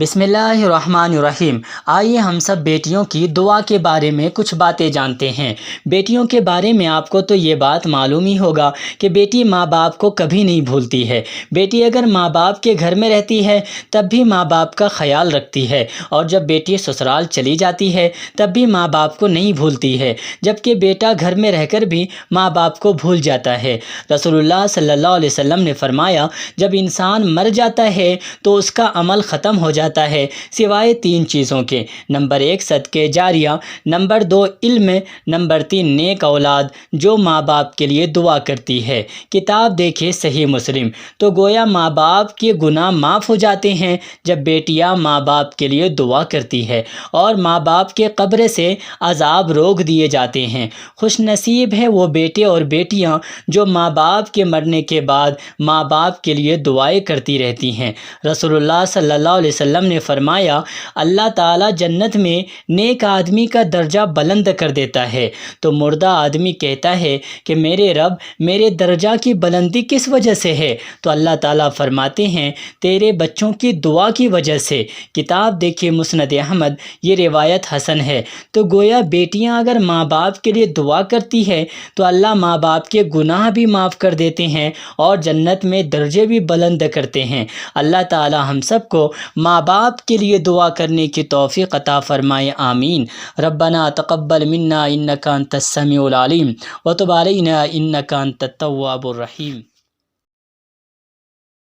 بسم اللہ الرحمن الرحیم۔ آئیے ہم سب بیٹیوں کی دعا کے بارے میں کچھ باتیں جانتے ہیں۔ بیٹیوں کے بارے میں آپ کو تو یہ بات معلوم ہی ہوگا کہ بیٹی ماں باپ کو کبھی نہیں بھولتی ہے۔ بیٹی اگر ماں باپ کے گھر میں رہتی ہے تب بھی ماں باپ کا خیال رکھتی ہے، اور جب بیٹی سسرال چلی جاتی ہے تب بھی ماں باپ کو نہیں بھولتی ہے، جبکہ بیٹا گھر میں رہ کر بھی ماں باپ کو بھول جاتا ہے۔ رسول اللہ صلی اللہ علیہ وسلم نے فرمایا، جب انسان مر جاتا ہے تو اس کا عمل ختم ہو جاتا ہے سوائے 3 چیزوں کے۔ نمبر 1 صدقے جاریہ، نمبر 2 علم، نمبر 3 نیک اولاد جو ماں باپ کے لیے دعا کرتی ہے۔ کتاب دیکھے صحیح مسلم۔ تو گویا ماں باپ کے گناہ معاف ہو جاتے ہیں جب بیٹیاں ماں باپ کے لیے دعا کرتی ہے، اور ماں باپ کے قبر سے عذاب روک دیے جاتے ہیں۔ خوش نصیب ہے وہ بیٹے اور بیٹیاں جو ماں باپ کے مرنے کے بعد ماں باپ کے لیے دعائیں کرتی رہتی ہیں۔ رسول اللہ صلی اللہ علیہ وسلم نے فرمایا، اللہ تعالیٰ جنت میں نیک آدمی کا درجہ بلند کر دیتا ہے تو مردہ آدمی کہتا ہے کہ میرے رب، میرے درجہ کی بلندی کس وجہ سے ہے؟ تو اللہ تعالیٰ فرماتے ہیں، تیرے بچوں کی دعا کی وجہ سے۔ کتاب دیکھیے مسند احمد، یہ روایت حسن ہے۔ تو گویا بیٹیاں اگر ماں باپ کے لیے دعا کرتی ہے تو اللہ ماں باپ کے گناہ بھی معاف کر دیتے ہیں اور جنت میں درجے بھی بلند کرتے ہیں۔ اللہ تعالیٰ ہم سب کو ماں باپ کے لیے دعا کرنے کی توفیق عطا فرمائے، آمین۔ ربنا تقبل منا انک انت السمیع العلیم وتب علینا انک انت التواب الرحیم۔